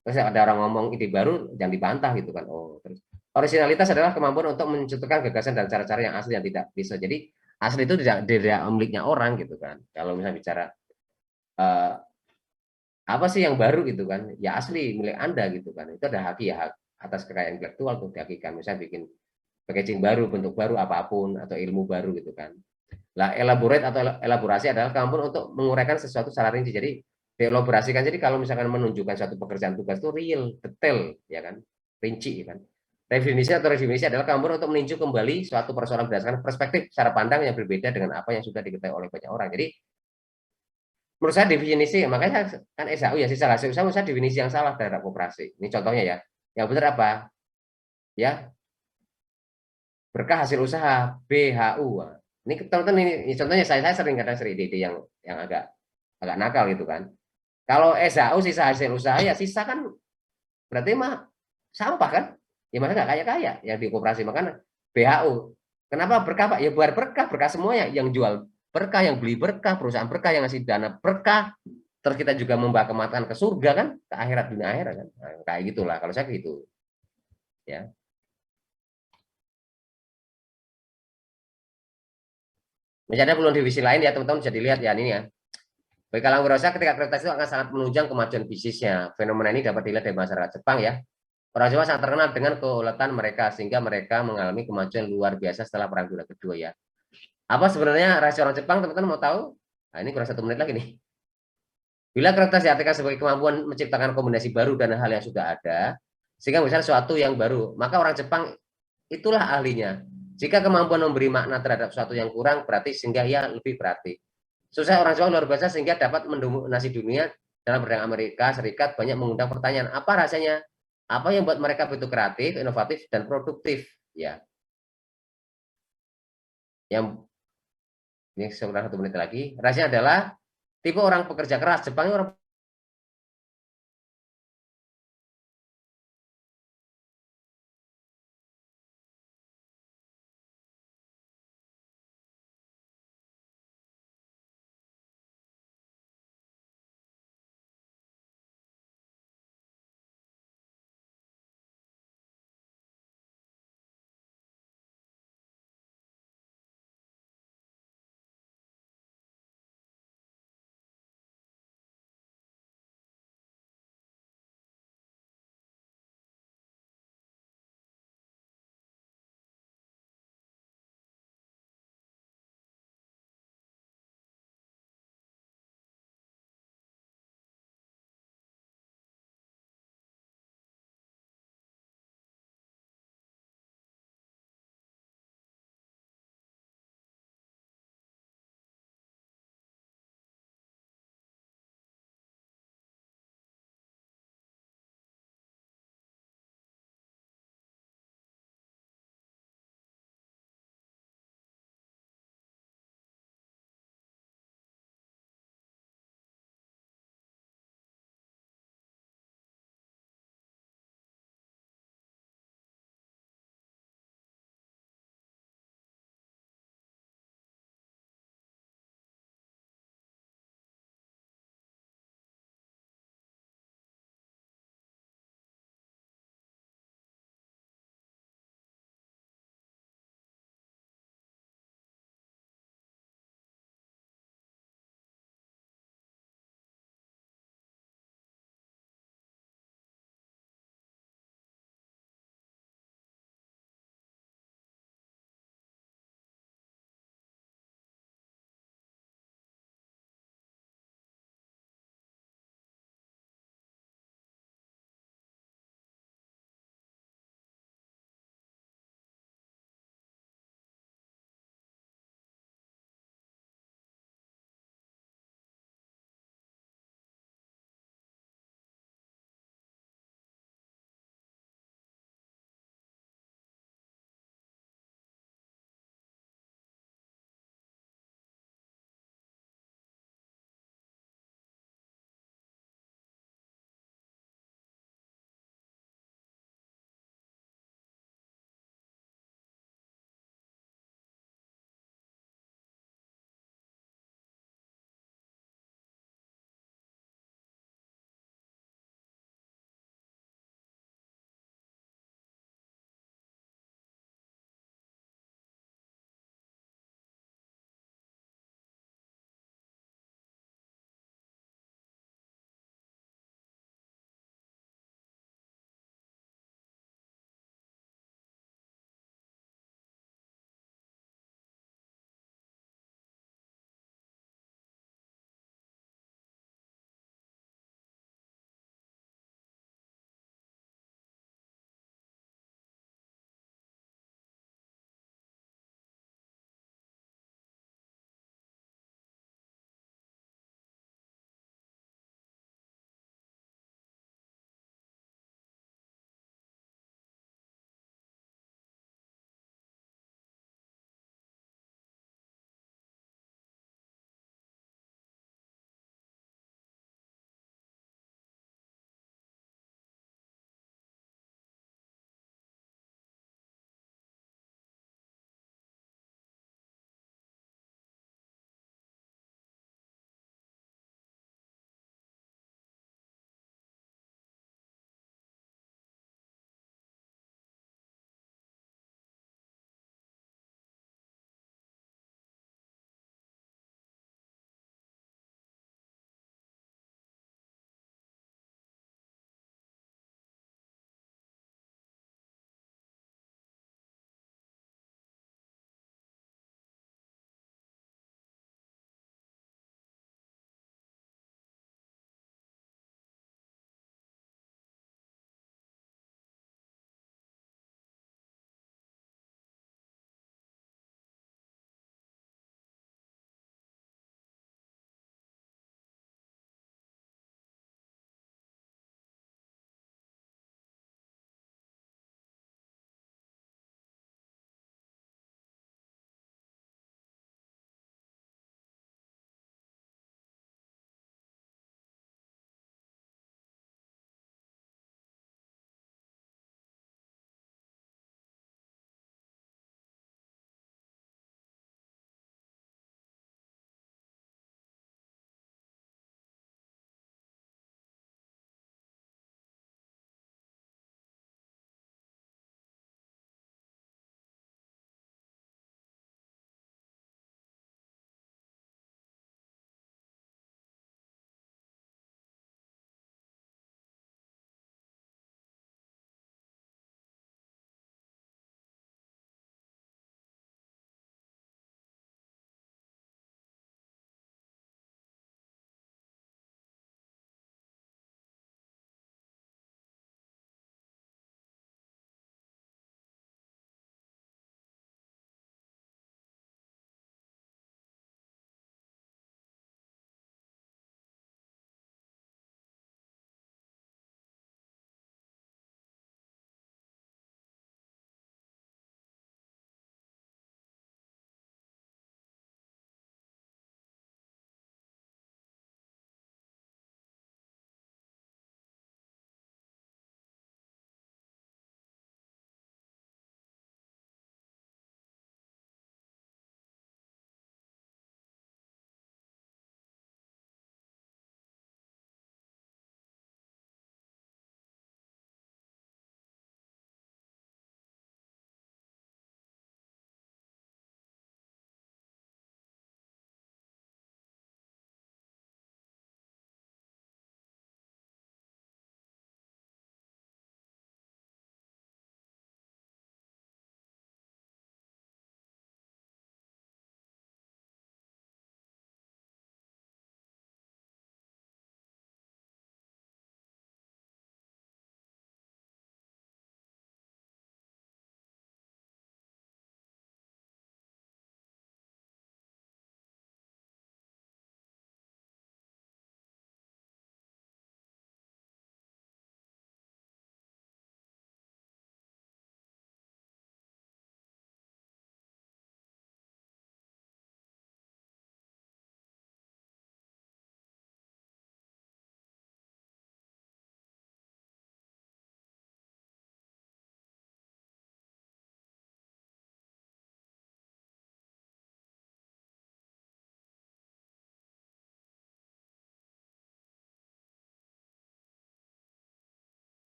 Terus ada orang ngomong ide baru, jangan dibantah gitu kan. Oh, terus originalitas adalah kemampuan untuk mencetuskan gagasan dan cara-cara yang asli yang tidak bisa. Jadi asli itu tidak miliknya orang gitu kan. Kalau misalnya bicara apa sih yang baru gitu kan? Ya asli milik Anda gitu kan. Itu ada hak ya, hak atas kekayaan intelektual tuh dihakikan. Misalnya bikin packaging baru, bentuk baru, apapun, atau ilmu baru gitu kan. Lah, elaborate atau elaborasi adalah kemampuan untuk menguraikan sesuatu secara rinci. Jadi, dielaborasikan. Jadi, kalau misalkan menunjukkan suatu pekerjaan tugas itu real, detail, ya kan, rinci, ya kan. Definisi atau definisi adalah kemampuan untuk meninjau kembali suatu persoalan berdasarkan perspektif cara pandang yang berbeda dengan apa yang sudah diketahui oleh banyak orang. Jadi, menurut saya definisi, makanya kan SHU ya, sisa hasil usaha, menurut saya definisi yang salah terhadap koperasi. Ini contohnya ya. Yang benar apa? Ya, berkah hasil usaha BHU. Ini teman-teman ini contohnya saya sering kadang sering ide yang agak nakal gitu kan. Kalau SHU sisa hasil usaha ya sisa kan berarti mah sampah kan? Ya masa nggak kaya-kaya yang di koperasi makanya BHU. Kenapa berkah Pak? Ya buat berkah, berkah semuanya yang jual berkah, yang beli berkah, perusahaan berkah yang ngasih dana berkah. Terus kita juga membawa kematangan ke surga kan, ke akhirat dunia akhirat kan. Nah, kayak gitulah kalau saya gitu. Ya. Misalnya belum divisi lain ya teman-teman bisa dilihat ya ini ya. Bagi kalangan wirausaha ketika kreativitas itu akan sangat menunjang kemajuan bisnisnya. Fenomena ini dapat dilihat dari masyarakat Jepang ya. Orang Jepang sangat terkenal dengan keuletan mereka sehingga mereka mengalami kemajuan luar biasa setelah Perang Dunia Kedua ya. Apa sebenarnya rahasia orang Jepang teman-teman mau tahu? Nah, ini kurang 1 menit lagi nih. Bila kreativitas diartikan sebagai kemampuan menciptakan kombinasi baru dan hal yang sudah ada, sehingga misalnya sesuatu yang baru, maka orang Jepang itulah ahlinya. Jika kemampuan memberi makna terhadap sesuatu yang kurang, berarti sehingga ia lebih berarti. Sukses orang Jepang luar biasa sehingga dapat mendominasi dunia dalam bidang Amerika Serikat banyak mengundang pertanyaan, apa rasanya? Apa yang buat mereka begitu kreatif, inovatif, dan produktif? Ya, yang ini sebenarnya 1 menit lagi. Rasanya adalah tipe orang pekerja keras. Jepang orang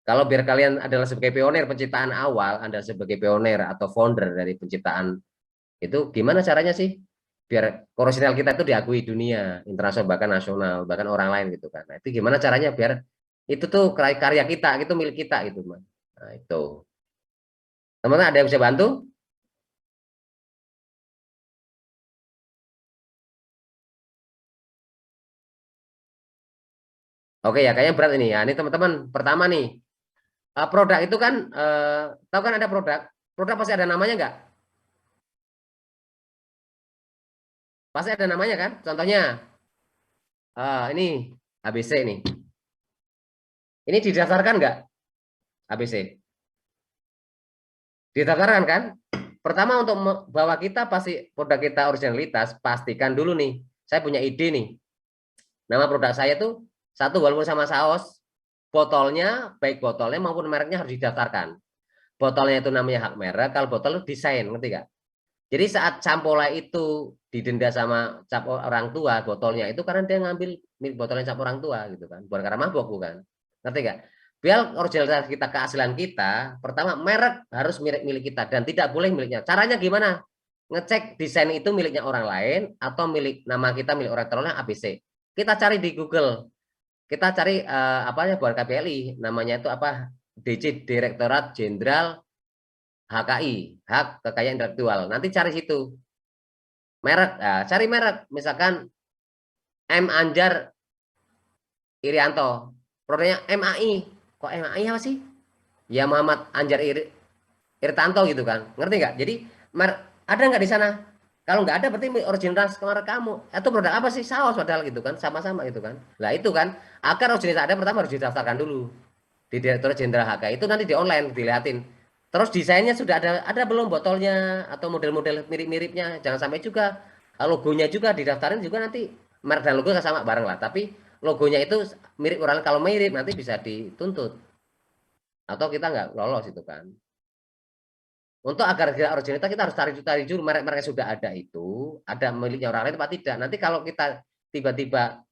Kalau biar kalian adalah sebagai pionir penciptaan awal, Anda sebagai pionir atau founder dari penciptaan itu, gimana caranya sih biar orisinal kita itu diakui dunia, internasional, bahkan nasional, bahkan orang lain gitu kan. Nah, itu gimana caranya biar itu tuh karya kita, itu milik kita gitu, Mas. Nah, itu. Teman-teman ada yang bisa bantu? Oke ya, kayaknya berat ini ya. Ini teman-teman, pertama nih, produk itu kan, tahu kan ada produk? Produk pasti ada namanya nggak? Pasti ada namanya kan? Contohnya, ini ABC nih. Ini didaftarkan nggak? ABC. Didaftarkan kan? Pertama untuk bahwa kita pasti produk kita originalitas, pastikan dulu nih, saya punya ide nih. Nama produk saya tuh satu, walaupun sama saus, botolnya, baik botolnya maupun mereknya harus didaftarkan. Botolnya itu namanya hak merek, kalau botol itu desain, ngerti nggak? Jadi saat Campola itu didenda sama cap orang tua, botolnya itu karena dia ngambil botolnya cap orang tua gitu kan, bukan karena mabuk, bukan, ngerti nggak? Biar originalitas kita, keaslian kita, pertama merek harus milik kita dan tidak boleh miliknya. Caranya gimana? Ngecek desain itu miliknya orang lain atau milik nama kita, milik orang terlalu ABC. Kita cari di Google, kita cari apanya buat KPLI, namanya itu apa? DC Direktorat Jenderal HKI, Hak Kekayaan Intelektual. Nanti cari situ merek, cari merek, misalkan M Anjar Irianto, produknya MAI. Kok MAI apa sih? Ya Muhammad Anjar Irtanto gitu kan, ngerti nggak? Jadi ada nggak di sana? Kalau nggak ada berarti originalitas kemarin kamu. Itu produk apa sih? Saus padahal gitu kan, sama-sama gitu kan. Lah itu kan, agar originalitas ada pertama harus didaftarkan dulu di Direktorat Jenderal HK, itu nanti di online dilihatin. Terus desainnya sudah ada belum botolnya atau model-model mirip-miripnya? Jangan sampai juga logonya juga didaftarin juga, nanti merek dan logo sama bareng lah. Tapi logonya itu mirip orang, kalau mirip nanti bisa dituntut atau kita nggak lolos itu kan. Untuk agar kita originalitas kita harus cari dulu merek-merek yang sudah ada itu, ada miliknya orang lain apa tidak. Nanti kalau kita tiba-tiba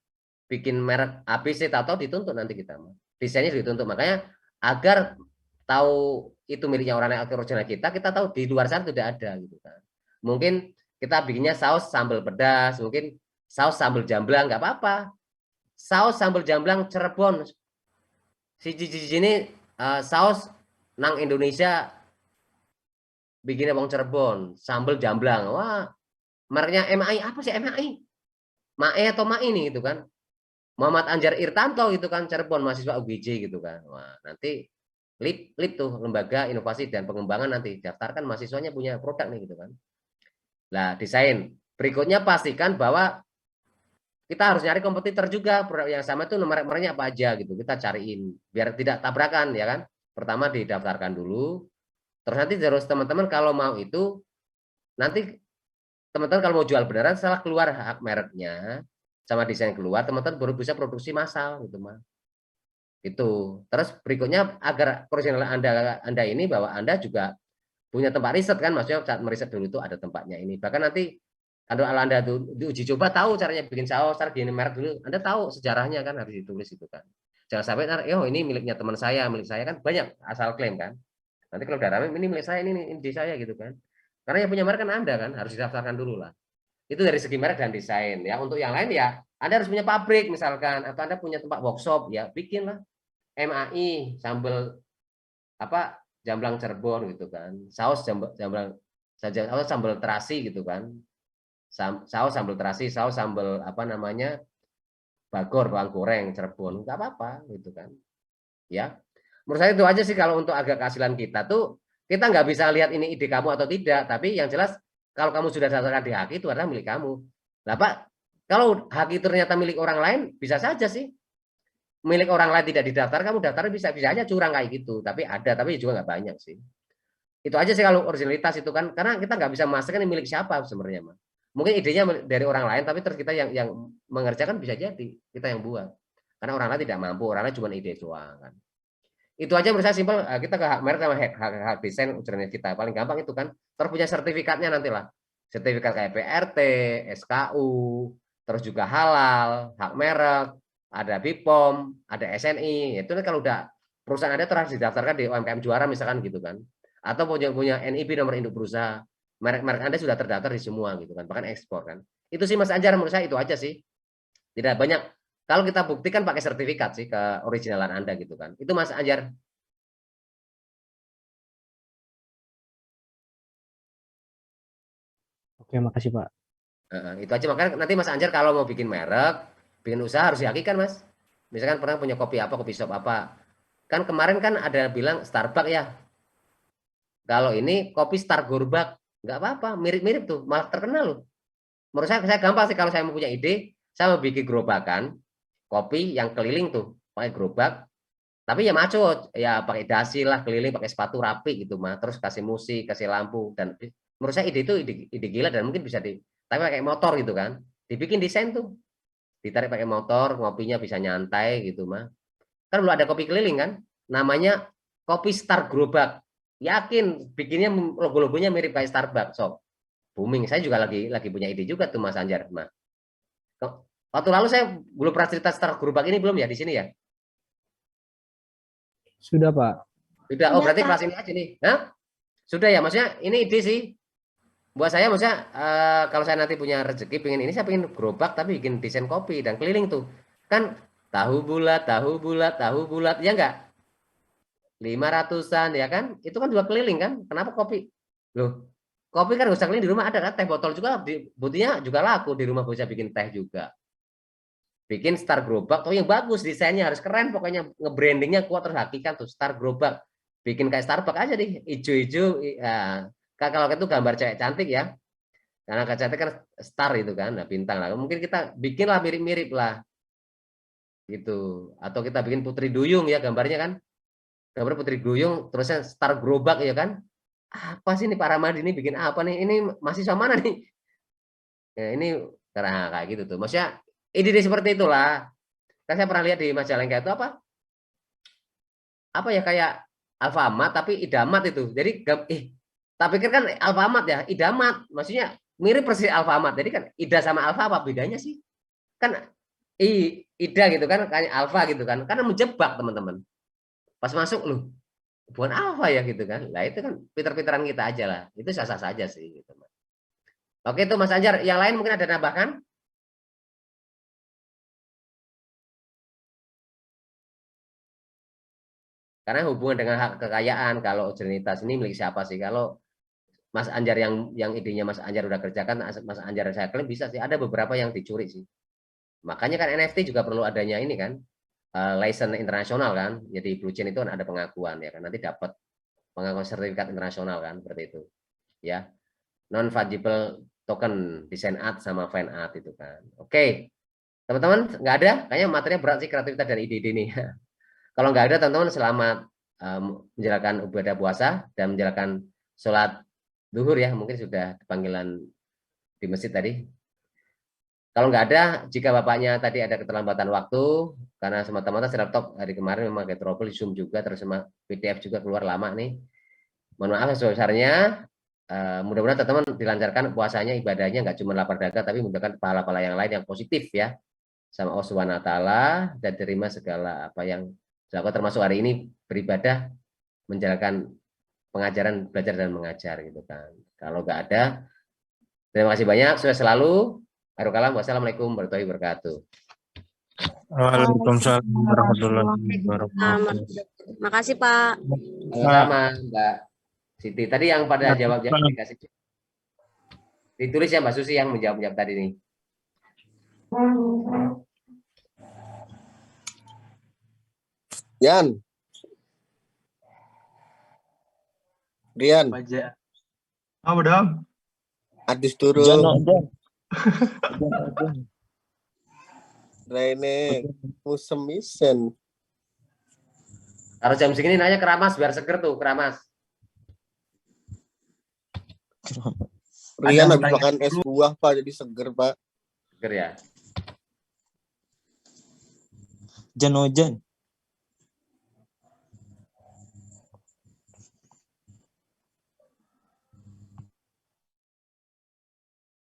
bikin merek ABC atau dituntut nanti kita. Desainnya dituntut. Makanya agar tahu itu miliknya orang lain atau original kita tahu di luar sana sudah ada gitu kan. Mungkin kita bikinnya saus sambal pedas, mungkin saus sambal jamblang, nggak apa-apa. Saus sambal jamblang Cirebon. Si ini saus nang Indonesia bikinnya wong Cirebon, sambal jamblang. Wah, mereknya MAI, apa sih MAI? MAE atau MAI nih gitu kan. Muhammad Anjar Irtanto gitu kan, Cirebon, mahasiswa UGJ gitu kan. Wah, nanti LIP tuh, Lembaga Inovasi dan Pengembangan, nanti daftarkan mahasiswanya punya produk nih gitu kan. Nah, desain. Berikutnya pastikan bahwa kita harus nyari kompetitor juga, produk yang sama itu merek-mereknya apa aja gitu. Kita cariin biar tidak tabrakan ya kan. Pertama didaftarkan dulu. Terus nanti teman-teman kalau mau itu, nanti teman-teman kalau mau jual beneran setelah keluar hak mereknya sama desain keluar, teman-teman baru bisa produksi massal gitu mah. Itu. Terus berikutnya agar profesional Anda ini bahwa Anda juga punya tempat riset kan, maksudnya saat meriset dulu itu ada tempatnya ini. Bahkan nanti kalau Anda tuh diuji coba tahu caranya bikin saus, cara bikin merek dulu, Anda tahu sejarahnya kan, harus ditulis itu kan. Jangan sampai oh ini miliknya teman saya, milik saya kan banyak asal klaim kan. Nanti kalau udah rame, ini milik saya, ini di saya gitu kan. Karena yang punya merek kan Anda kan, harus didaftarkan dulu lah. Itu dari segi merek dan desain ya. Untuk yang lain ya, Anda harus punya pabrik misalkan, atau Anda punya tempat workshop ya, bikinlah MAI sambal apa jamblang Cirebon gitu kan. Saus jamblang saja, sambal terasi gitu kan. Saus sambal terasi, saus sambal apa namanya? Bagor, bawang goreng Cirebon, enggak apa-apa gitu kan. Ya. Menurut saya itu aja sih kalau untuk agak keasilan kita tuh, kita nggak bisa lihat ini ide kamu atau tidak, tapi yang jelas kalau kamu sudah daftarkan di HAKI itu adalah milik kamu. Nah Pak, kalau HAKI ternyata milik orang lain, bisa saja sih. Milik orang lain tidak didaftar, kamu daftar bisa aja curang kayak gitu. Tapi ada, tapi juga nggak banyak sih. Itu aja sih kalau originalitas itu kan, karena kita nggak bisa memastikan ini milik siapa sebenarnya. Mungkin idenya dari orang lain, tapi terus kita yang mengerjakan bisa jadi kita yang buat. Karena orang lain tidak mampu, orang lain cuma ide doang kan. Itu aja menurut saya simpel, kita ke hak merek sama hak desain ujarannya kita. Paling gampang itu kan, terus punya sertifikatnya nantilah. Sertifikat kayak PRT, SKU, terus juga halal, hak merek, ada BPOM, ada SNI. Itu kalau udah perusahaan Anda telah didaftarkan di UMKM Juara misalkan gitu kan. Atau punya NIB nomor induk berusaha. Merek Anda sudah terdaftar di semua gitu kan, bahkan ekspor kan. Itu sih Mas Anjar, menurut saya itu aja sih. Tidak banyak. Kalau kita buktikan pakai sertifikat sih ke originalan Anda gitu kan. Itu Mas Anjar. Oke, makasih Pak. Itu aja, makanya nanti Mas Anjar kalau mau bikin merek, bikin usaha harus yakin kan Mas. Misalkan pernah punya kopi apa, kopi shop apa. Kan kemarin kan ada bilang Starbucks ya. Kalau ini kopi Stargorbak, nggak apa-apa, mirip-mirip tuh, malah terkenal loh. Menurut saya gampang sih kalau saya mempunyai ide, saya mau bikin gerobakan kopi yang keliling tuh, pakai gerobak, tapi ya maco, ya pakai dasi lah keliling, pakai sepatu rapi gitu mah, terus kasih musik, kasih lampu, dan menurut saya ide itu ide gila dan mungkin bisa tapi pakai motor gitu kan, dibikin desain tuh, ditarik pakai motor, ngopinya bisa nyantai gitu mah. Kan belum ada kopi keliling kan, namanya kopi Star Gerobak. Yakin bikinnya logo-logonya mirip kayak Starbucks. So, booming. Saya juga lagi punya ide juga tuh Mas Anjar. Nah, waktu lalu saya belum pernah cerita Star Gerobak ini belum ya di sini ya? Sudah Pak. Sudah. Oh, berarti kelas ini aja nih. Hah? Sudah ya, maksudnya ini ide sih. Buat saya maksudnya kalau saya nanti punya rezeki pengen ini, saya pengen gerobak tapi bikin desain kopi dan keliling tuh. Kan tahu bulat, ya enggak? 500-an ya kan, itu kan juga keliling kan, kenapa kopi loh, kopi kan nggak usah keliling, di rumah ada kan, teh botol juga buktinya juga laku, di rumah bisa bikin teh juga, bikin Star Gerobak tuh yang bagus, desainnya harus keren, pokoknya nge-brandingnya kuat, terus hakikat tuh Star Gerobak, bikin kayak Starbucks aja deh, hijau-hijau ya. Kalau itu gambar cewek cantik ya, karena cantik kan star itu kan, nah bintang lah, mungkin kita bikinlah mirip-mirip lah gitu, atau kita bikin Putri Duyung ya gambarnya kan, gambar Putri Duyung terusnya Star Gerobak ya kan, apa sih ini Pak Ramadi ini bikin apa nih, ini mahasiswa mana nih ya, ini karena kayak gitu tuh, maksudnya ide seperti itulah. Kan saya pernah lihat di Majalengka itu apa ya, kayak Alfamart tapi idamat itu, jadi tak pikir kan Alfamart ya idamat, maksudnya mirip persis Alfamart, jadi kan Ida sama Alfa apa bedanya sih, kan Ida gitu kan kayak Alfa gitu kan, karena menjebak teman-teman, pas masuk loh bukan Alfa ya gitu kan. Nah itu kan pinter-pinteran kita aja lah. Itu sah-sah saja sih gitu. Oke itu Mas Anjar, yang lain mungkin ada nambahkan? Karena hubungan dengan hak kekayaan, kalau Jernita ini milik siapa sih? Kalau Mas Anjar yang idenya Mas Anjar udah kerjakan, Mas Anjar saya klaim bisa sih. Ada beberapa yang dicuri sih. Makanya kan NFT juga perlu adanya ini kan, license internasional kan. Jadi blue chain itu kan ada pengakuan ya kan. Nanti dapat pengakuan sertifikat internasional kan, seperti itu. Ya, non fungible token, desain art sama fan art itu kan. Oke, teman-teman nggak ada? Kayaknya materinya berat sih, kreativitas dan ide-ide nih. Kalau nggak ada, teman-teman selamat menjalankan ibadah puasa dan menjalankan sholat duhur ya. Mungkin sudah panggilan di masjid tadi. Kalau nggak ada, jika bapaknya tadi ada keterlambatan waktu, karena semata-mata si laptop hari kemarin memang pakai trouble, Zoom juga, terus sama PDF juga keluar lama nih. Mohon maaf sebesar-besarnya. Mudah-mudahan teman-teman dilancarkan puasanya, ibadahnya nggak cuma lapar dada, tapi menggunakan pahala-pahala yang lain yang positif ya, sama Allah Subhanahu wa taala, dan terima segala apa yang dilakukan, termasuk hari ini beribadah, menjalankan pengajaran, belajar dan mengajar gitu kan. Kalau nggak ada, terima kasih banyak, sukses selalu. Wassalamualaikum warahmatullahi wabarakatuh. Waalaikumsalam warahmatullahi wabarakatuh. Makasih Pak. Sama Mbak Siti. Tadi yang pada jawab-jawab dikasih ditulis ya Mbak Susi yang menjawab tadi nih. Yan. Rian. Apa dong? Adis turun. Rene musemisen. Kalau jam segini nanya keramas biar seger tuh, keramas. Rian habis makan es buah Pak, jadi seger Pak. Seger ya. Jan.